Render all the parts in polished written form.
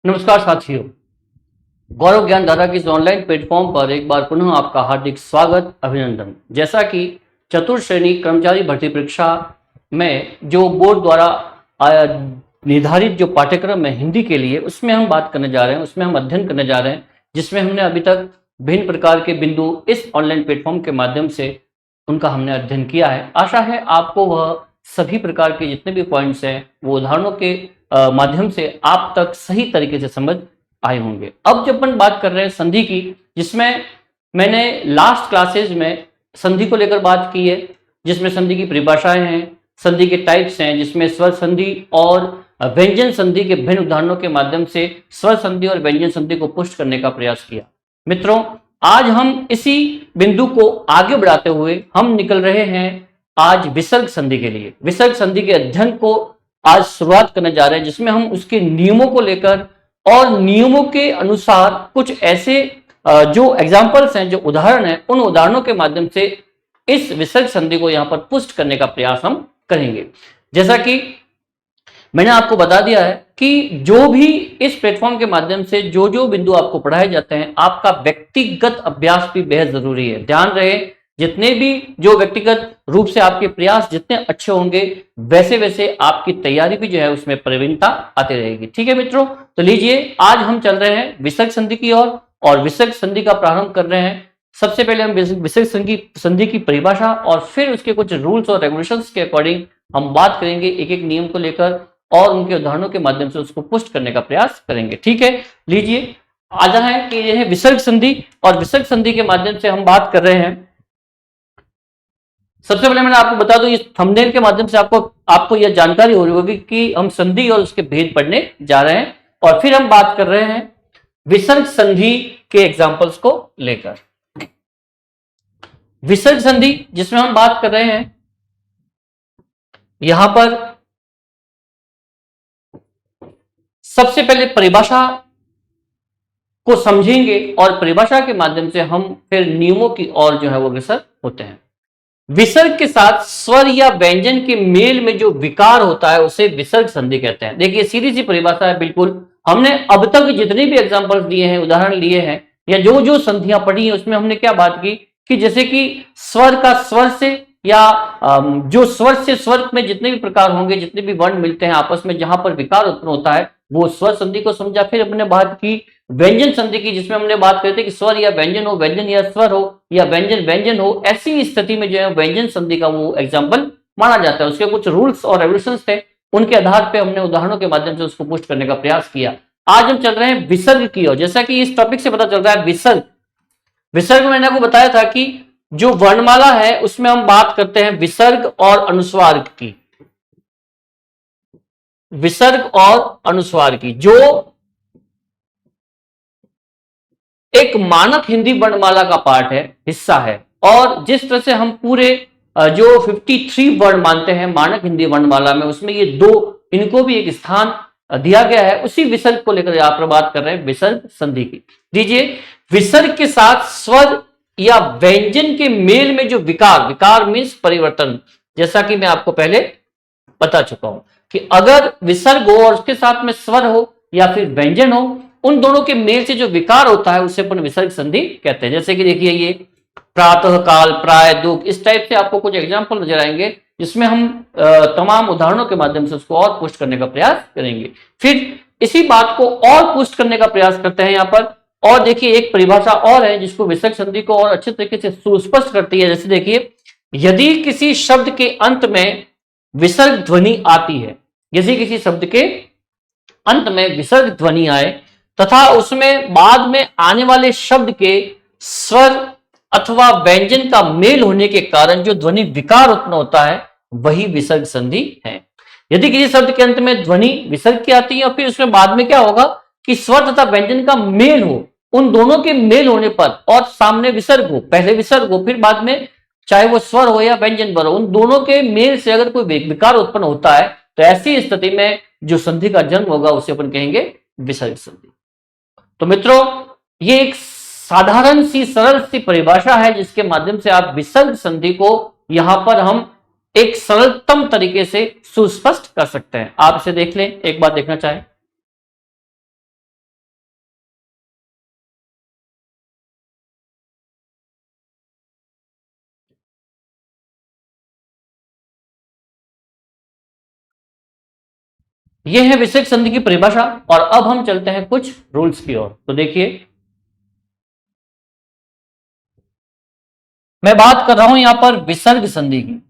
नमस्कार साथियों, गौरव ज्ञान धारा की इस ऑनलाइन प्लेटफॉर्म पर एक बार पुनः आपका हार्दिक स्वागत, अभिनंदन। जैसा कि चतुर्थ श्रेणी कर्मचारी भर्ती परीक्षा में जो बोर्ड द्वारा निर्धारित जो पाठ्यक्रम है हिंदी के लिए, उसमें हम बात करने जा रहे हैं, उसमें हम अध्ययन करने जा रहे हैं, जिसमें हमने अभी तक भिन्न प्रकार के बिंदु इस ऑनलाइन प्लेटफॉर्म के माध्यम से उनका हमने अध्ययन किया है। आशा है आपको वह सभी प्रकार के जितने भी पॉइंट्स हैं वो उदाहरणों के माध्यम से आप तक सही तरीके से समझ आए होंगे। अब जब अपन बात कर रहे हैं संधि की, जिसमें मैंने लास्ट क्लासेज में संधि को लेकर बात की है, जिसमें संधि की परिभाषाएं हैं, संधि के टाइप्स हैं, जिसमें स्वर संधि और व्यंजन संधि के भिन्न उदाहरणों के माध्यम से स्वर संधि और व्यंजन संधि को पुष्ट करने का प्रयास किया। मित्रों, आज हम इसी बिंदु को आगे बढ़ाते हुए हम निकल रहे हैं आज विसर्ग संधि के लिए। विसर्ग संधि के अध्ययन को आज शुरुआत करने जा रहे हैं, जिसमें हम उसके नियमों को लेकर और नियमों के अनुसार कुछ ऐसे जो एग्जाम्पल्स हैं, जो उदाहरण हैं, उन उदाहरणों के माध्यम से इस विसर्ग संधि को यहां पर पुष्ट करने का प्रयास हम करेंगे। जैसा कि मैंने आपको बता दिया है कि जो भी इस प्लेटफॉर्म के माध्यम से जो जो बिंदु आपको पढ़ाए जाते हैं, आपका व्यक्तिगत अभ्यास भी बेहद जरूरी है। ध्यान रहे, जितने भी जो व्यक्तिगत रूप से आपके प्रयास जितने अच्छे होंगे, वैसे वैसे आपकी तैयारी भी जो है उसमें प्रवीणता आती रहेगी। ठीक है मित्रों, तो लीजिए आज हम चल रहे हैं विसर्ग संधि की ओर और विसर्ग संधि का प्रारंभ कर रहे हैं। सबसे पहले हम विसर्ग संधि की परिभाषा और फिर उसके कुछ रूल्स और रेगुलेशंस के अकॉर्डिंग हम बात करेंगे, एक एक नियम को लेकर और उनके उदाहरणों के माध्यम से उसको पुष्ट करने का प्रयास करेंगे। ठीक है, लीजिए आज है कि यह है विसर्ग संधि और विसर्ग संधि के माध्यम से हम बात कर रहे हैं। सबसे पहले मैंने आपको बता दूं, इस थंबनेल के माध्यम से आपको यह जानकारी हो रही होगी कि हम संधि और उसके भेद पढ़ने जा रहे हैं और फिर हम बात कर रहे हैं विसर्ग संधि के एग्जांपल्स को लेकर। विसर्ग संधि जिसमें हम बात कर रहे हैं, यहां पर सबसे पहले परिभाषा को समझेंगे और परिभाषा के माध्यम से हम फिर नियमों की ओर जो है वो अग्रसर होते हैं। विसर्ग के साथ स्वर या व्यंजन के मेल में जो विकार होता है उसे विसर्ग संधि कहते हैं। देखिए सीधी सी परिभाषा है, बिल्कुल हमने अब तक जितने भी एग्जांपल्स दिए हैं, उदाहरण लिए हैं या जो जो संधियां पढ़ी हैं, उसमें हमने क्या बात की कि जैसे कि स्वर का स्वर से या जो स्वर से स्वर में जितने भी प्रकार होंगे, जितने भी वर्ण मिलते हैं आपस में, जहां पर विकार उत्पन्न होता है वो स्वर संधि को समझा। फिर हमने बात की व्यंजन संधि की, जिसमें हमने बात करते कि स्वर या व्यंजन हो, व्यंजन या स्वर हो या व्यंजन व्यंजन हो, ऐसी स्थिति में जो है व्यंजन संधि का वो एग्जाम्पल माना जाता है। उसके कुछ रूल्स और रेगुलेशंस थे, उनके आधार पे हमने उदाहरणों के माध्यम से उसको पुष्ट करने का प्रयास किया। आज हम चल रहे हैं विसर्ग की ओर। जैसा कि इस टॉपिक से पता चल रहा है, विसर्ग विसर्ग मैंने आपको बताया था कि जो वर्णमाला है उसमें हम बात करते हैं विसर्ग और अनुस्वार की। विसर्ग और अनुस्वार की जो एक मानक हिंदी वर्णमाला का पार्ट है, हिस्सा है, और जिस तरह से हम पूरे जो 53 वर्ण मानते हैं मानक हिंदी वर्णमाला में, उसमें ये दो, इनको भी एक स्थान दिया गया है। उसी विसर्ग को लेकर आप बात कर रहे हैं विसर्ग संधि की। दीजिए, विसर्ग के साथ स्वर या व्यंजन के मेल में जो विकार, विकार मीन्स परिवर्तन, जैसा कि मैं आपको पहले बता चुका हूं कि अगर विसर्ग हो और उसके साथ में स्वर हो या फिर व्यंजन हो, उन दोनों के मेल से जो विकार होता है उसे अपन विसर्ग संधि कहते हैं। जैसे कि देखिए, ये प्रातः काल, प्राय, दुख, इस टाइप से आपको कुछ एग्जाम्पल नजर आएंगे, जिसमें हम तमाम उदाहरणों के माध्यम से उसको और पुष्ट करने का प्रयास करेंगे। फिर इसी बात को और पुष्ट करने का प्रयास करते हैं यहां पर। और देखिए, एक परिभाषा और है जिसको विसर्ग संधि को और अच्छे तरीके से सुस्पष्ट करती है। जैसे देखिए, यदि किसी शब्द के अंत में विसर्ग ध्वनि आती है, यदि किसी शब्द के अंत में विसर्ग ध्वनि आए तथा उसमें बाद में आने वाले शब्द के स्वर अथवा व्यंजन का मेल होने के कारण जो ध्वनि विकार उत्पन्न होता है, वही विसर्ग संधि है। यदि किसी शब्द के अंत में ध्वनि विसर्ग की आती है और फिर उसमें बाद में क्या होगा कि स्वर तथा व्यंजन का मेल हो, उन दोनों के मेल होने पर, और सामने विसर्ग हो, पहले विसर्ग हो फिर बाद में चाहे वो स्वर हो या व्यंजन वर हो, उन दोनों के मेल से अगर कोई विकार उत्पन्न होता है, तो ऐसी स्थिति में जो संधि का जन्म होगा उसे अपन कहेंगे विसर्ग संधि। तो मित्रों, ये एक साधारण सी सरल सी परिभाषा है जिसके माध्यम से आप विसर्ग संधि को यहां पर हम एक सरलतम तरीके से सुस्पष्ट कर सकते हैं। आप इसे देख लें, एक बार देखना चाहें। यह है विसर्ग संधि की परिभाषा। और अब हम चलते हैं कुछ रूल्स की ओर। तो देखिए, मैं बात कर रहा हूं यहां पर विसर्ग संधि की।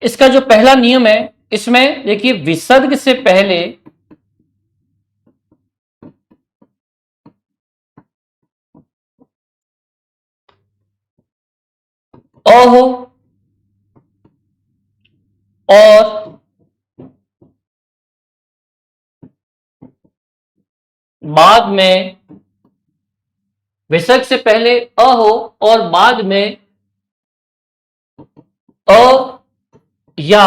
इसका जो पहला नियम है, इसमें देखिए विसर्ग से पहले अ हो और बाद में विसर्ग से पहले अ हो और बाद में अ या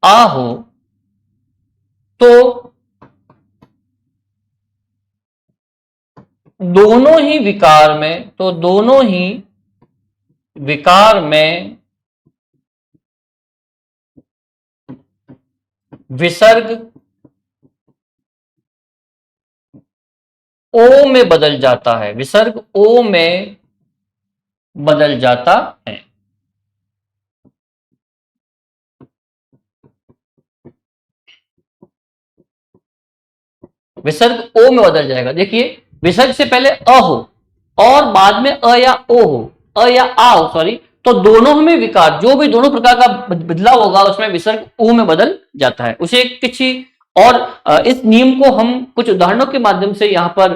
आ हो, तो दोनों ही विकार में, विसर्ग ओ में बदल जाता है। विसर्ग ओ में बदल जाता है। विसर्ग ओ में बदल जाएगा। देखिए, विसर्ग से पहले अ हो और बाद में अ या ओ हो, अ या आ हो, सॉरी, तो दोनों में विकार, जो भी दोनों प्रकार का बदलाव होगा उसमें विसर्ग ओ में बदल जाता है। उसे किसी और इस नियम को हम कुछ उदाहरणों के माध्यम से यहां पर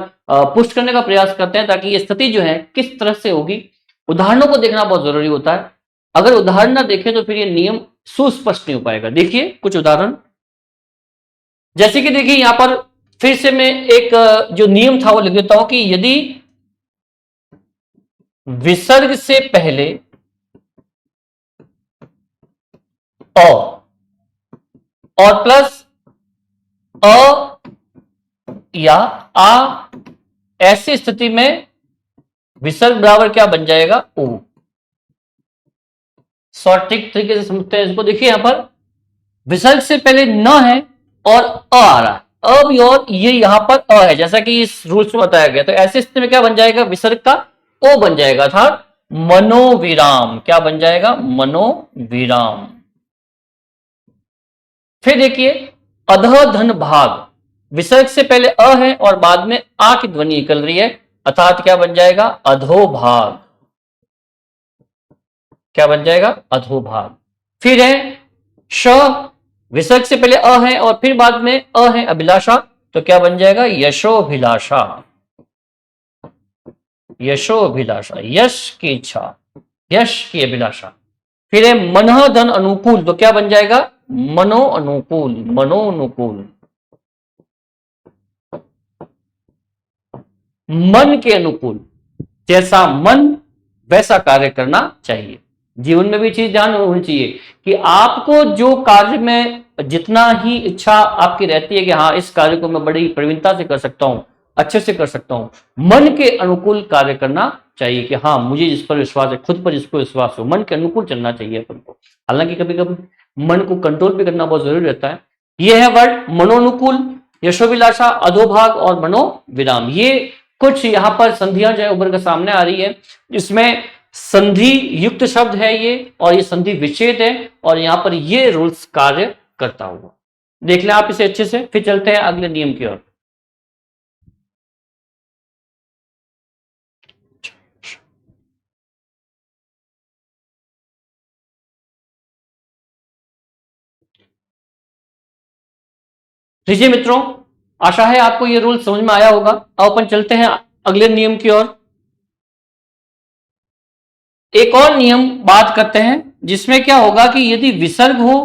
पुष्ट करने का प्रयास करते हैं, ताकि ये स्थिति जो है किस तरह से होगी। उदाहरणों को देखना बहुत जरूरी होता है। अगर उदाहरण ना देखें तो फिर ये नियम सुस्पष्ट नहीं हो पाएगा। देखिए कुछ उदाहरण, जैसे कि देखिए यहां पर फिर से मैं एक जो नियम था वो लिख देता हूं कि यदि विसर्ग से पहले अ और प्लस अ या आ, ऐसी स्थिति में विसर्ग बराबर क्या बन जाएगा, ओ। सॉर्टिक तरीके से समझते हैं इसको। देखिए यहां पर विसर्ग से पहले न है और अ आ रहा है, अब और ये यहां पर अ है, जैसा कि इस रूल्स में बताया गया। तो ऐसी स्थिति में क्या बन जाएगा, विसर्ग का ओ बन जाएगा, अर्थात मनोविराम। क्या बन जाएगा, मनोविराम। फिर देखिए अधः धन भाग, विसर्ग से पहले अ है और बाद में आ की ध्वनि निकल रही है, अर्थात क्या बन जाएगा, अधोभाग। क्या बन जाएगा, अधोभाग। फिर है श, विसर्ग से पहले अ है और फिर बाद में अ है, अभिलाषा, तो क्या बन जाएगा, यशोभिलाषा। यशोभिलाषा, यश की इच्छा, यश की अभिलाषा। फिर है मनः धन अनुकूल, तो क्या बन जाएगा, मनो अनुकूल, मनोनुकूल। मन के अनुकूल, जैसा मन वैसा कार्य करना चाहिए। जीवन में भी चीज ध्यान होनी चाहिए कि आपको जो कार्य में जितना ही इच्छा आपकी रहती है कि हाँ इस कार्य को मैं बड़ी प्रवीणता से कर सकता हूं, अच्छे से कर सकता हूं, मन के अनुकूल कार्य करना चाहिए। कि हाँ मुझे जिस पर विश्वास है, खुद पर जिसको विश्वास हो, मन के अनुकूल चलना चाहिए अपन को। हालांकि कभी कभी मन को कंट्रोल भी करना बहुत जरूरी रहता है। यह है वर्ड मनोनुकूल, यशोभिलाषा, अधोभाग और मनोविराम। ये कुछ यहां पर संधियां जो है उभर कर सामने आ रही है। इसमें संधि युक्त शब्द है ये, और ये संधि विच्छेद है, और यहां पर ये रूल्स कार्य करता हुआ। देख लें आप इसे अच्छे से। फिर चलते हैं अगले नियम की ओर। लीजिए मित्रों, आशा है आपको ये रूल समझ में आया होगा। अब अपन चलते हैं अगले नियम की ओर। एक और नियम बात करते हैं, जिसमें क्या होगा कि यदि विसर्ग हो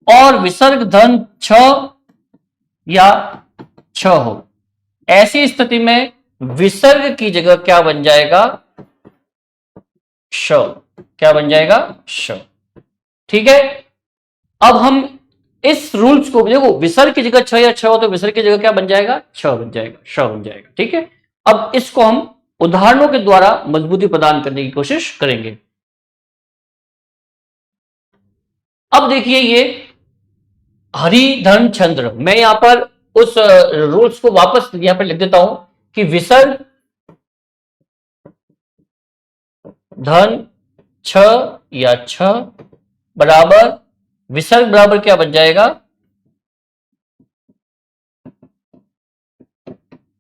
और विसर्ग धन छ या छ हो, ऐसी स्थिति में विसर्ग की जगह क्या बन जाएगा, श। क्या बन जाएगा, श। ठीक है। अब हम इस रूल्स को देखो, विसर्ग की जगह छ या छ हो तो विसर्ग की जगह क्या बन जाएगा, छ बन जाएगा, श बन जाएगा। ठीक है। अब इसको हम उदाहरणों के द्वारा मजबूती प्रदान करने की कोशिश करेंगे। अब देखिए ये हरि धन चंद्र, मैं यहां पर उस रूल्स को वापस यहां पर लिख देता हूं कि विसर्ग धन छ या छ बराबर विसर्ग बराबर क्या बन जाएगा,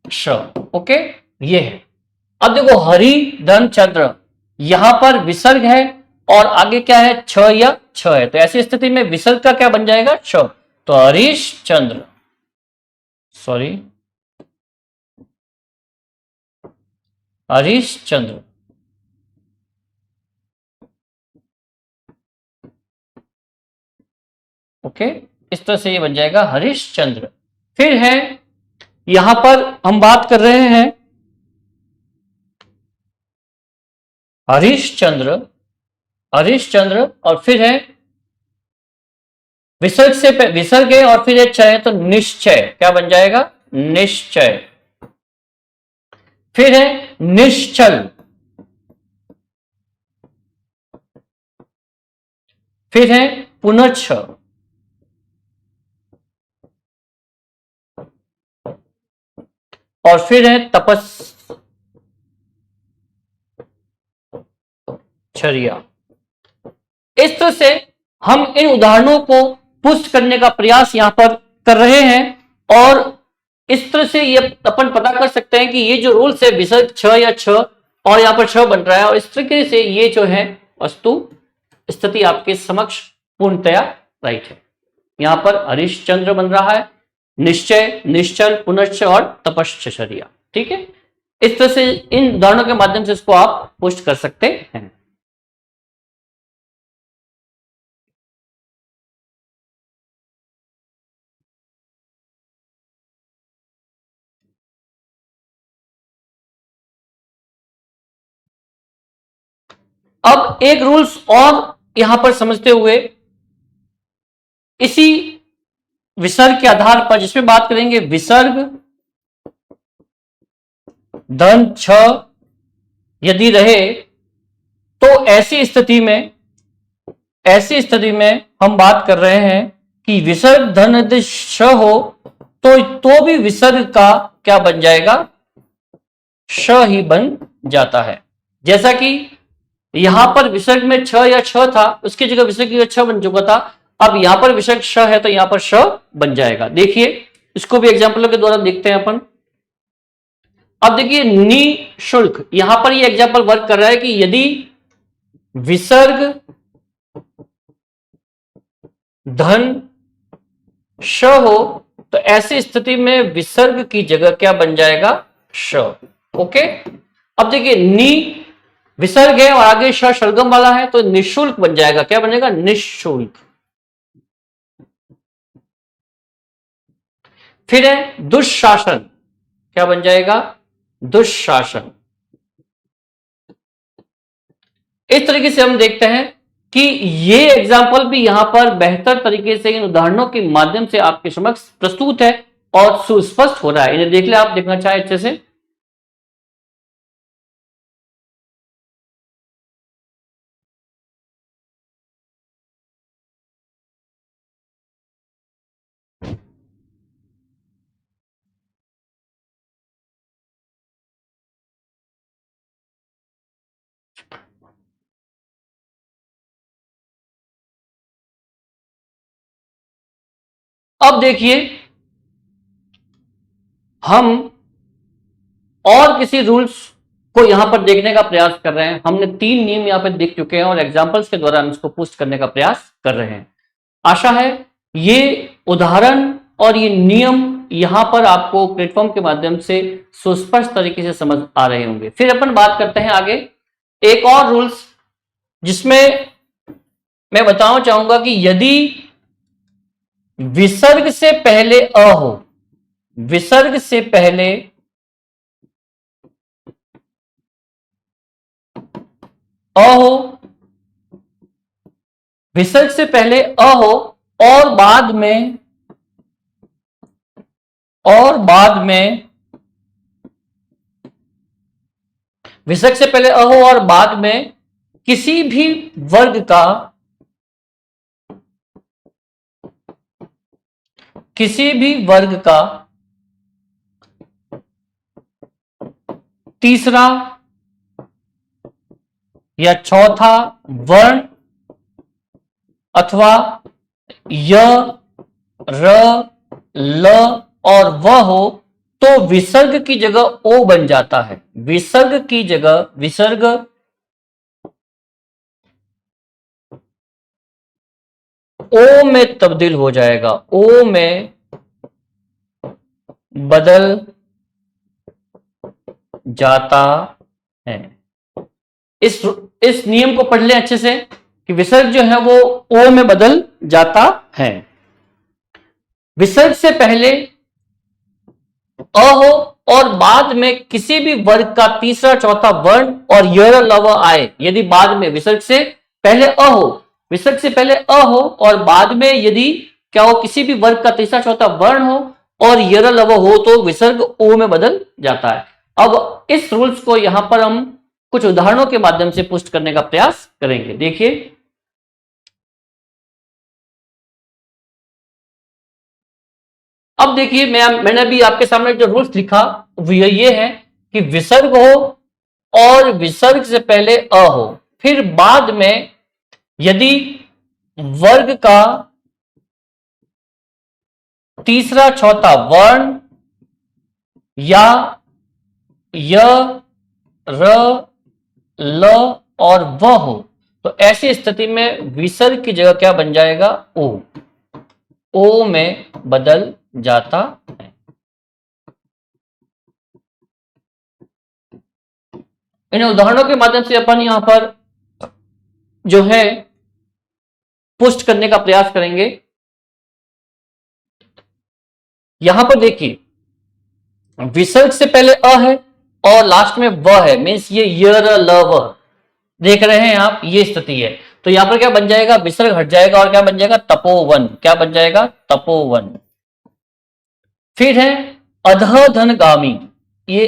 श। ओके, ये है। अब देखो हरि धन चंद्र, यहां पर विसर्ग है और आगे क्या है, छ या छ है, तो ऐसी स्थिति में विसर्ग का क्या बन जाएगा, श। तो हरीश चंद्र, सॉरी हरीश चंद्र, ओके, इस तरह से ये बन जाएगा हरीश चंद्र। फिर है यहां पर हम बात कर रहे हैं हरीश चंद्र, हरीश चंद्र, और फिर है विसर्ग से विसर्ग है और फिर है चय, तो निश्चय क्या बन जाएगा, निश्चय। फिर है निश्चल, फिर है पुनच्छ, और फिर है तपश्चर्या। इस तरह से हम इन उदाहरणों को पुष्ट करने का प्रयास यहां पर कर रहे हैं, और इस तरह से ये अपन पता कर सकते हैं कि ये जो रूल्स है, विसर्ग छ या छ और यहां पर छ बन रहा है, और इस तरीके से ये जो है वस्तु स्थिति आपके समक्ष पूर्णतया राइट है। यहां पर हरिश्चंद्र बन रहा है, निश्चय, निश्चल, पुनश्च और तपश्चर्या। ठीक है, इस तरह से इन उदाहरणों के माध्यम से इसको आप पुष्ट कर सकते हैं। अब एक रूल्स और यहां पर समझते हुए इसी विसर्ग के आधार पर, जिसमें बात करेंगे विसर्ग धन छ यदि रहे, तो ऐसी स्थिति में हम बात कर रहे हैं कि विसर्ग धन यदि श हो तो भी विसर्ग का क्या बन जाएगा, श ही बन जाता है। जैसा कि यहां पर विसर्ग में छ या छ था, उसकी जगह विसर्ग की छ बन चुका था, अब यहां पर विसर्ग श है तो यहां पर श बन जाएगा। देखिए इसको भी एग्जाम्पलों के द्वारा देखते हैं अपन। अब देखिए निशुल्क, यहां पर ये एग्जाम्पल वर्क कर रहा है कि यदि विसर्ग धन श हो तो ऐसी स्थिति में विसर्ग की जगह क्या बन जाएगा, श। ओके, अब देखिए नि विसर्ग है और आगे श शलगम वाला है, तो निशुल्क बन जाएगा, क्या बनेगा, निशुल्क। फिर है दुशासन, क्या बन जाएगा, दुशासन। इस तरीके से हम देखते हैं कि ये एग्जाम्पल भी यहां पर बेहतर तरीके से इन उदाहरणों के माध्यम से आपके समक्ष प्रस्तुत है और सुस्पष्ट हो रहा है। इन्हें देख ले, आप देखना चाहे अच्छे से। अब देखिए हम और किसी रूल्स को यहां पर देखने का प्रयास कर रहे हैं। हमने 3 नियम यहां पर देख चुके हैं और एग्जाम्पल्स के द्वारा हम इसको पुष्ट करने का प्रयास कर रहे हैं। आशा है ये उदाहरण और ये नियम यहां पर आपको प्लेटफॉर्म के माध्यम से सुस्पष्ट तरीके से समझ आ रहे होंगे। फिर अपन बात करते हैं आगे एक और रूल्स, जिसमें मैं बताना चाहूंगा कि यदि विसर्ग से पहले अ हो, विसर्ग से पहले अ हो, विसर्ग से पहले अ हो और बाद में विसर्ग से पहले अ हो और बाद में किसी भी वर्ग का तीसरा या चौथा वर्ण अथवा य, र, ल और व हो तो विसर्ग की जगह ओ बन जाता है। विसर्ग की जगह विसर्ग ओ में तब्दील हो जाएगा, ओ में बदल जाता है। इस नियम को पढ़ लें अच्छे से कि विसर्ग जो है वो ओ में बदल जाता है। विसर्ग से पहले अ हो और बाद में किसी भी वर्ग का तीसरा चौथा वर्ण और य लव आए, यदि बाद में विसर्ग से पहले अ हो, विसर्ग से पहले अ हो और बाद में यदि क्या हो किसी भी वर्ग का तीसरा चौथा वर्ण हो और य लव हो तो विसर्ग ओ में बदल जाता है। अब इस रूल्स को यहां पर हम कुछ उदाहरणों के माध्यम से पुष्ट करने का प्रयास करेंगे। देखिए, अब देखिए मैंने अभी आपके सामने जो रूल्स लिखा वो ये है कि विसर्ग हो और विसर्ग से पहले अ हो, फिर बाद में यदि वर्ग का तीसरा चौथा वर्ण या य, र, ल और व हो तो ऐसी स्थिति में विसर्ग की जगह क्या बन जाएगा, ओ, ओ में बदल जाता है। इन उदाहरणों के माध्यम से अपन यहां पर जो है पुष्ट करने का प्रयास करेंगे। यहां पर देखिए, विसर्ग से पहले अ है और लास्ट में व है, मीन्स ये य, र, ल, व देख रहे हैं आप, ये स्थिति है। तो यहां पर क्या बन जाएगा, विसर्ग हट जाएगा और क्या बन जाएगा, तपोवन। क्या बन जाएगा, तपोवन। फिर है अधोधनगामी, ये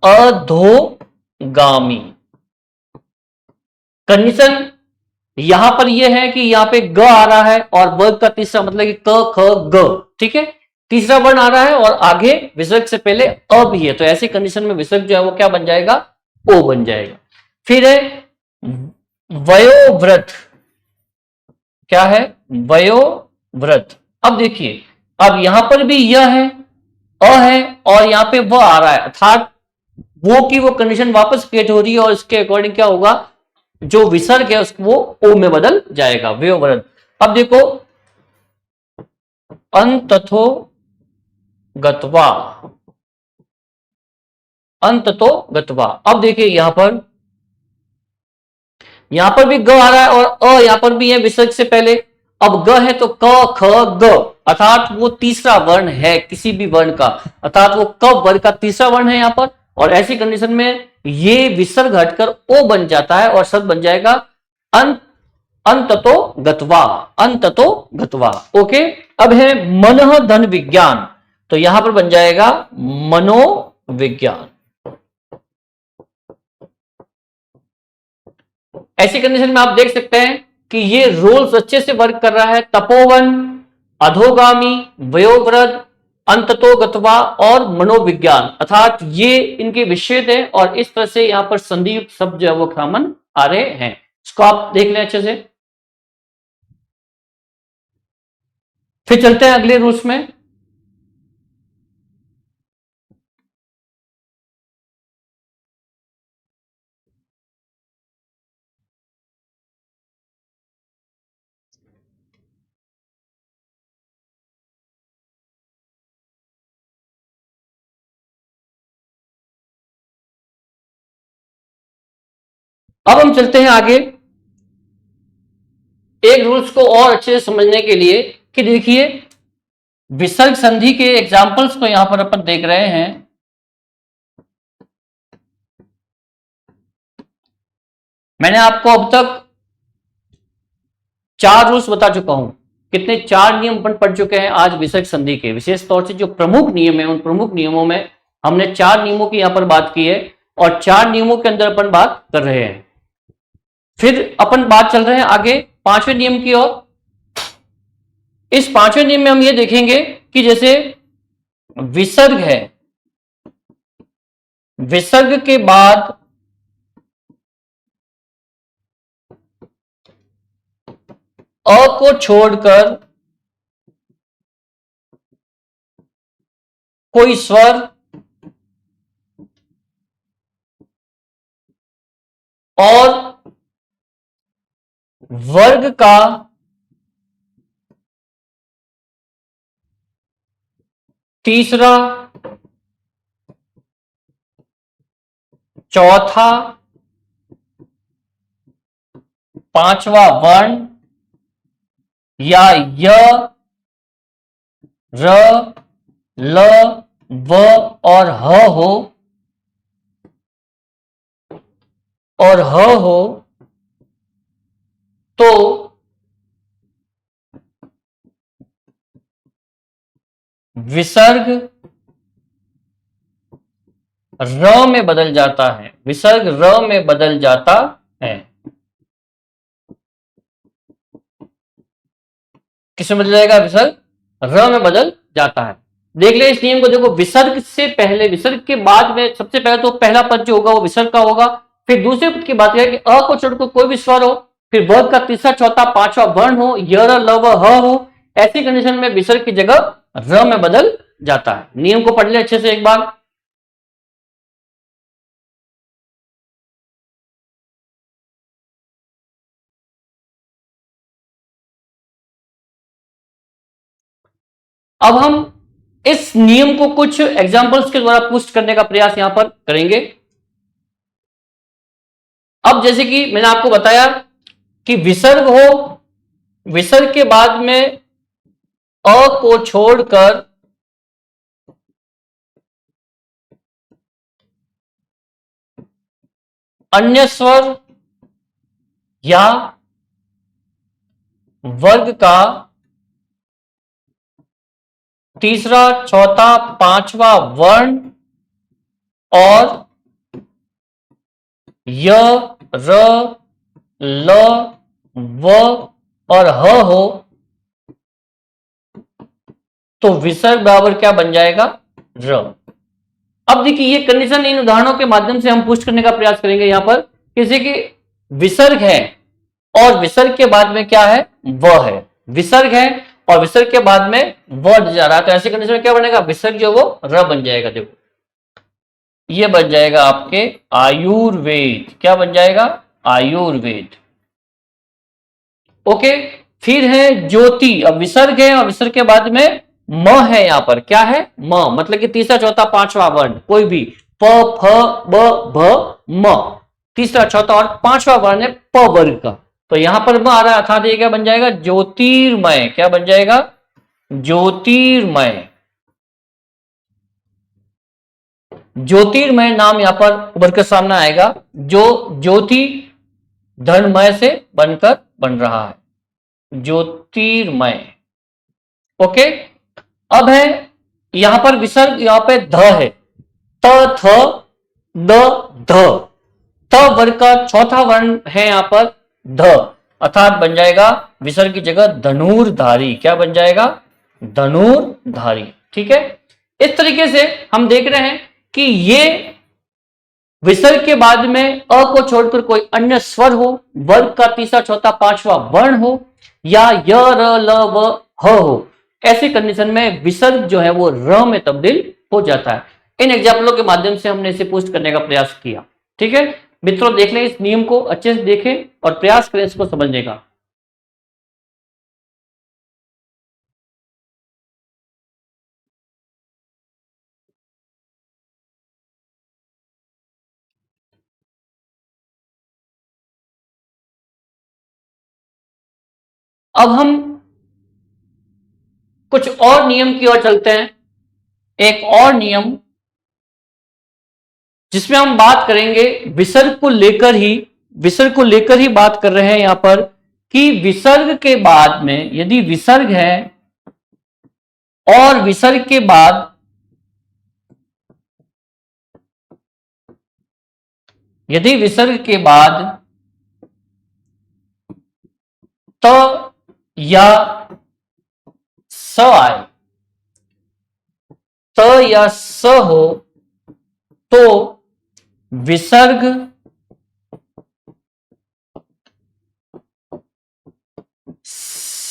अधोगामी। कंडीशन यहां पर यह है कि यहां पे ग आ रहा है और वर्ग का तीसरा मतलब कि क, ख, ग, ठीक है, तीसरा वर्ण आ रहा है और आगे विसर्ग से पहले अ भी है, तो ऐसी कंडीशन में विसर्ग जो है वो क्या बन जाएगा, ओ बन जाएगा। फिर है वयोवृत, क्या है, वयोवृत। अब देखिए, अब यहां पर भी यह है, अ है और यहां पे व आ रहा है, अर्थात वो की वो कंडीशन वापस क्रिएट हो रही है और इसके अकॉर्डिंग क्या होगा, जो विसर्ग है उसको वो ओ में बदल जाएगा, वयोवृत। अब देखो, अंतथो गत्वा, अंततो गत्वा। अब देखिए यहां पर भी ग आ रहा है और अ यहां पर भी है विसर्ग से पहले। अब ग है तो क, ख, ग, अर्थात वो तीसरा वर्ण है किसी भी वर्ण का, अर्थात वो क वर्ग का तीसरा वर्ण है यहां पर, और ऐसी कंडीशन में ये विसर्ग हटकर ओ बन जाता है और शब्द बन जाएगा अंत, अंततो गत्वा, अंततो गत्वा। ओके। अब है मनः धन विज्ञान, तो यहां पर बन जाएगा मनोविज्ञान। ऐसी कंडीशन में आप देख सकते हैं कि ये रूल्स अच्छे से वर्क कर रहा है। तपोवन, अधोगामी, वयोवृद्ध, अंततो गत्वा और मनोविज्ञान, अर्थात ये इनके विषय है और इस तरह से यहां पर संधियुक्त शब्द जो है वो कॉमन आ रहे हैं। इसको आप देख लें अच्छे से। फिर चलते हैं अगले रूल्स में। अब हम चलते हैं आगे एक रूल्स को और अच्छे से समझने के लिए कि देखिए विसर्ग संधि के एग्जाम्पल्स को यहां पर अपन देख रहे हैं। मैंने आपको अब तक 4 रूल्स बता चुका हूं। कितने, 4 नियम अपन पढ़ चुके हैं आज विसर्ग संधि के। विशेष तौर से जो प्रमुख नियम है उन प्रमुख नियमों में हमने 4 नियमों की यहां पर बात की है और 4 नियमों के अंदर अपन बात कर रहे हैं। फिर अपन बात चल रहे हैं आगे 5वें नियम की ओर। इस 5वें नियम में हम ये देखेंगे कि जैसे विसर्ग है, विसर्ग के बाद अ को छोड़कर कोई स्वर और वर्ग का तीसरा, चौथा, पांचवा वर्ण या य, र, ल, व और ह हो तो विसर्ग र में बदल जाता है। विसर्ग र में बदल जाता है। किस में बदल जाएगा? विसर्ग र में बदल जाता है। देख ले इस नियम को, देखो विसर्ग से पहले, विसर्ग के बाद में सबसे पहले तो पहला पद जो होगा वो विसर्ग का होगा। फिर दूसरे पद की बात करें कि अ को छोड़कर कोई भी स्वर हो, फिर वर्ग का तीसरा, चौथा, पांचवा वर्ण हो, य, र, ल, व, ह हो, ऐसी कंडीशन में विसर्ग की जगह र में बदल जाता है। नियम को पढ़ ले अच्छे से एक बार। अब हम इस नियम को कुछ एग्जाम्पल्स के द्वारा पुष्ट करने का प्रयास यहां पर करेंगे। अब जैसे कि मैंने आपको बताया कि विसर्ग हो, विसर्ग के बाद में अ को छोड़कर अन्य स्वर या वर्ग का तीसरा, चौथा, पांचवा वर्ण और य, र, ल, व और ह हो तो विसर्ग बराबर क्या बन जाएगा? र। अब देखिए ये कंडीशन इन उदाहरणों के माध्यम से हम पुष्ट करने का प्रयास करेंगे। यहां पर किसी की विसर्ग है और विसर्ग के बाद में क्या है? व है। विसर्ग है और विसर्ग के बाद में व जा रहा है, तो ऐसी कंडीशन में क्या बनेगा? विसर्ग जो वो र बन जाएगा। देखो ये बन जाएगा आपके आयुर्वेद। क्या बन जाएगा? आयुर्वेद। ओके। फिर है ज्योति। अब विसर्ग है और विसर्ग के बाद में म है। यहां पर क्या है? म, मतलब कि तीसरा, चौथा, पांचवा वर्ण कोई भी, प, फ, ब, भ, म, तीसरा, चौथा और पांचवा वर्ण है प वर्ग का, तो यहां पर म आ रहा है, अर्थात ये क्या बन जाएगा? ज्योतिर्मय। क्या बन जाएगा? ज्योतिर्मय। ज्योतिर्मय नाम यहां पर उभर कर सामने आएगा, जो ज्योति धर्ममय से बनकर बन रहा है। ज्योतिर्मय। ओके। अब है यहां पर विसर्ग, यहां पे ध है, त, थ, द, ध, त वर्ग का चौथा वर्ण है यहां पर ध, अर्थात बन जाएगा विसर्ग की जगह धनुर्धारी। क्या बन जाएगा? धनुर्धारी। ठीक है। इस तरीके से हम देख रहे हैं कि ये विसर्ग के बाद में अ को छोड़कर कोई अन्य स्वर हो, वर्ग का तीसरा, चौथा, पांचवा वर्ण हो या य, र, ल, व, ह हो, ऐसी कंडीशन में विसर्ग जो है वो र में तब्दील हो जाता है। इन एग्जाम्पलों के माध्यम से हमने इसे पुष्ट करने का प्रयास किया। ठीक है मित्रों, देख लें इस नियम को अच्छे से, देखें और प्रयास करें इसको समझने का। अब हम कुछ और नियम की ओर चलते हैं। एक और नियम जिसमें हम बात करेंगे विसर्ग को लेकर ही, विसर्ग को लेकर ही बात कर रहे हैं यहां पर, कि विसर्ग के बाद में यदि विसर्ग है और विसर्ग के बाद यदि विसर्ग के बाद त या स आए, त या स हो तो विसर्ग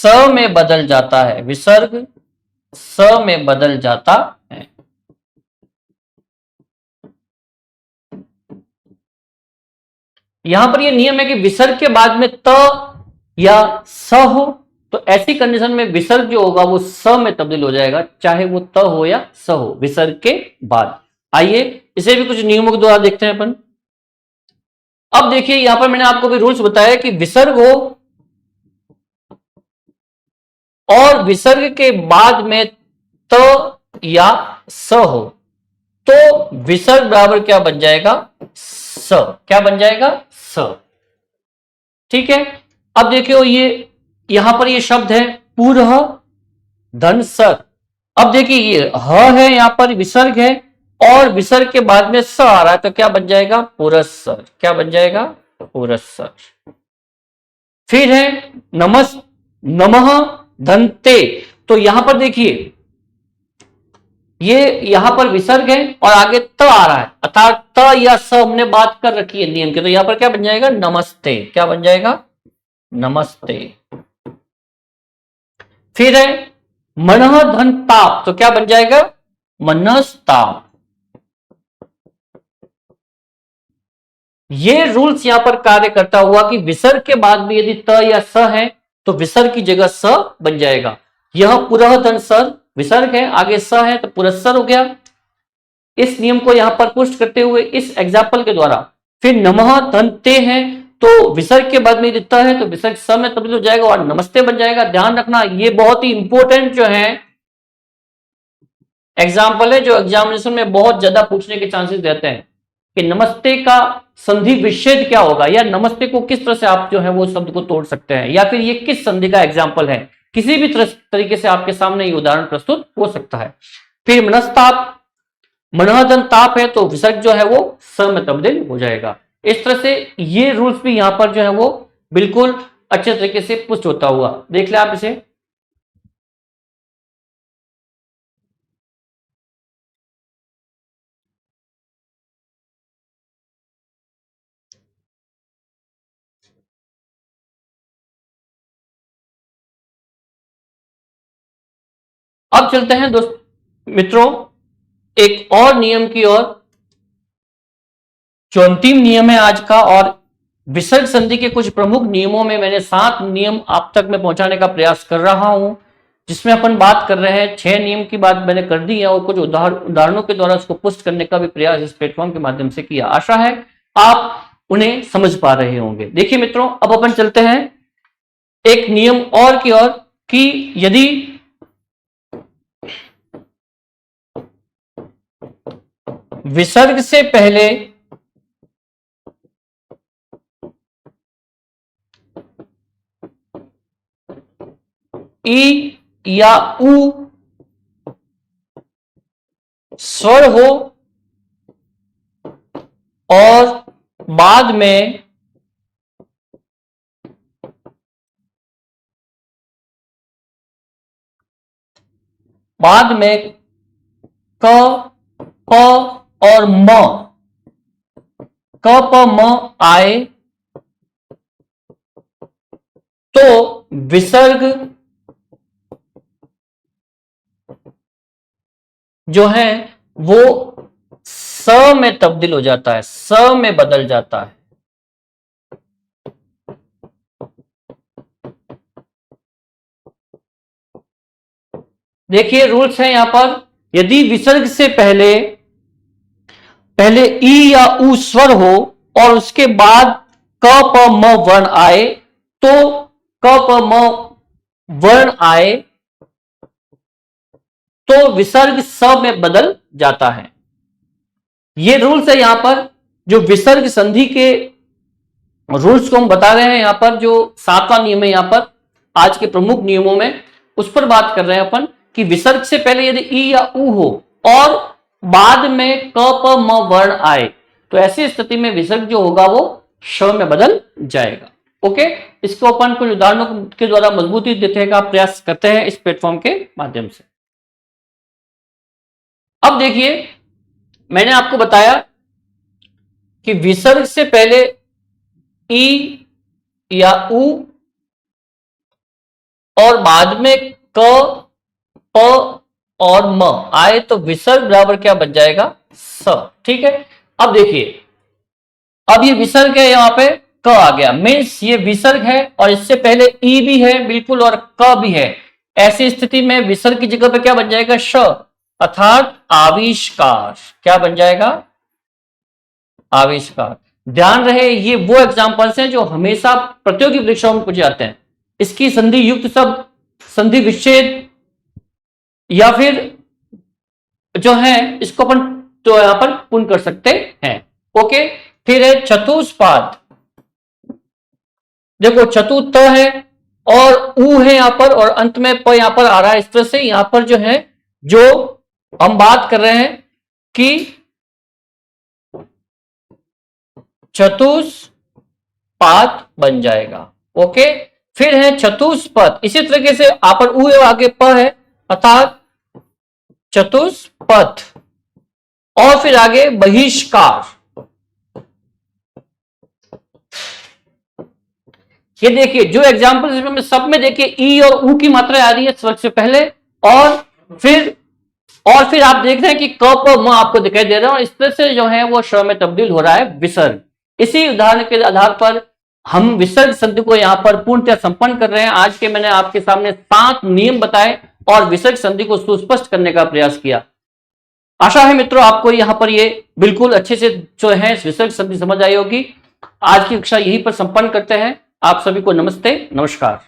स में बदल जाता है, विसर्ग स में बदल जाता है। यहां पर यह नियम है कि विसर्ग के बाद में त या स हो, तो ऐसी कंडीशन में विसर्ग जो होगा वो स में तब्दील हो जाएगा, चाहे वो त हो या स हो, विसर्ग के बाद। आइए इसे भी कुछ नियमों के द्वारा देखते हैं अपन। अब देखिए यहां पर मैंने आपको भी रूल्स बताया कि विसर्ग हो और विसर्ग के बाद में त या स हो, तो विसर्ग बराबर क्या बन जाएगा, स। क्या बन जाएगा, स। ठीक है। अब देखियो ये यहां पर ये शब्द है पुरह धनसर। अब देखिए ये ह है, यहां पर विसर्ग है और विसर्ग के बाद में स आ रहा है, तो क्या बन जाएगा, पुरस्सर। क्या बन जाएगा, पुरस्सर। फिर है नमस् नमः धनते। तो यहां पर देखिए ये यहां पर विसर्ग है और आगे त आ रहा है, अर्थात त या स हमने बात कर रखी है नियम की, तो यहां पर क्या बन जाएगा, नमस्ते। क्या बन जाएगा, नमस्ते। फिर है मनः धन ताप, तो क्या बन जाएगा, मनस्ताप। ये रूल्स यहां पर कार्य करता हुआ कि विसर्ग के बाद भी यदि त या स है तो विसर्ग की जगह स बन जाएगा। यह पुरः धन सर विसर्ग है, आगे स है तो पुरस्सर हो गया। इस नियम को यहां पर पुष्ट करते हुए इस एग्जाम्पल के द्वारा फिर नमः धन ते है, तो विसर्ग के बाद में यदि त है तो विसर्ग स में तब्दील हो जाएगा और नमस्ते बन जाएगा। ध्यान रखना ये बहुत ही इंपॉर्टेंट जो है एग्जाम्पल है, जो एग्जामिनेशन में बहुत ज्यादा पूछने के चांसेस रहते हैं कि नमस्ते का संधि विच्छेद क्या होगा, या नमस्ते को किस तरह से आप जो है वो शब्द को तोड़ सकते हैं, या फिर ये किस संधि का एग्जाम्पल है। किसी भी तरीके से आपके सामने ये उदाहरण प्रस्तुत हो सकता है। फिर मनस्ताप, मनोहदन ताप है तो विसर्ग जो है वो स में तब्दील हो जाएगा। इस तरह से ये रूल्स भी यहां पर जो है वो बिल्कुल अच्छे तरीके से पुष्ट होता हुआ देख ले आप इसे। अब चलते हैं दोस्त मित्रों एक और नियम की ओर, जो अंतिम नियम है आज का, और विसर्ग संधि के कुछ प्रमुख नियमों में मैंने 7 नियम आप तक में पहुंचाने का प्रयास कर रहा हूं, जिसमें अपन बात कर रहे हैं 6 नियम की बात मैंने कर दी है और कुछ उदाहरणों के द्वारा उसको पुष्ट करने का भी प्रयास इस प्लेटफॉर्म के माध्यम से किया। आशा है आप उन्हें समझ पा रहे होंगे। देखिए मित्रों अब अपन चलते हैं एक नियम और की ओर कि यदि विसर्ग से पहले ई या उ स्वर हो और बाद में क प और म, क प म आए तो विसर्ग जो है वो स में तब्दील हो जाता है, स में बदल जाता है। देखिए रूल्स है यहां पर, यदि विसर्ग से पहले ई या उ स्वर हो और उसके बाद क प म वर्ण आए, तो क प म वर्ण आए तो विसर्ग स में बदल जाता है। ये रूल्स है यहां पर, जो विसर्ग संधि के रूल्स को हम बता रहे हैं यहां पर, जो 7वां नियम है यहां पर आज के प्रमुख नियमों में उस पर बात कर रहे हैं अपन कि विसर्ग से पहले यदि ई या उ हो और बाद में क प म वर्ण आए तो ऐसी स्थिति में विसर्ग जो होगा वो श में बदल जाएगा। ओके, इसको अपन कुछ उदाहरणों के द्वारा मजबूती देने का प्रयास करते हैं इस प्लेटफॉर्म के माध्यम से। अब देखिए मैंने आपको बताया कि विसर्ग से पहले ई या उ और बाद में क, प और म आए तो विसर्ग बराबर क्या बन जाएगा, स। ठीक है, अब देखिए, अब ये विसर्ग है, यहां पे क आ गया, मीन्स ये विसर्ग है और इससे पहले ई भी है बिल्कुल और क भी है। ऐसी स्थिति में विसर्ग की जगह पे क्या बन जाएगा, श, अर्थात आविष्कार। क्या बन जाएगा, आविष्कार। ध्यान रहे ये वो एग्जांपल्स हैं जो हमेशा प्रतियोगी परीक्षाओं में पूछे जाते हैं। इसकी संधि युक्त शब्द, संधि विच्छेद, या फिर जो है इसको अपन तो यहां पर पूर्ण कर सकते हैं। ओके, फिर है चतुष्पाद। देखो चतुर्थ है और ऊ है यहां पर और अंत में प यहां पर आ रहा है। इस तरह से यहां पर जो है, जो हम बात कर रहे हैं कि चतुष्पाद बन जाएगा। ओके, फिर है चतुष्पद। इसी तरीके से यहां पर ऊ है, आगे प है, अर्थात चतुष्पद। और फिर आगे बहिष्कार। ये देखिए जो एग्जांपल इसमें सब में देखिए ई और ऊ की मात्रा आ रही है स्वर से पहले, और फिर आप देख रहे हैं कि क प म आपको दिखाई दे रहा है और इस तरह से जो है वो श में तब्दील हो रहा है विसर्ग। इसी उदाहरण के आधार पर हम विसर्ग संधि को यहां पर पूर्णतः संपन्न कर रहे हैं। आज के मैंने आपके सामने 7 नियम बताए और विसर्ग संधि को सुस्पष्ट करने का प्रयास किया। आशा है मित्रों आपको यहां पर ये बिल्कुल अच्छे से जो है विसर्ग संधि समझ आई होगी। आज की कक्षा यहीं पर संपन्न करते हैं। आप सभी को नमस्ते, नमस्कार।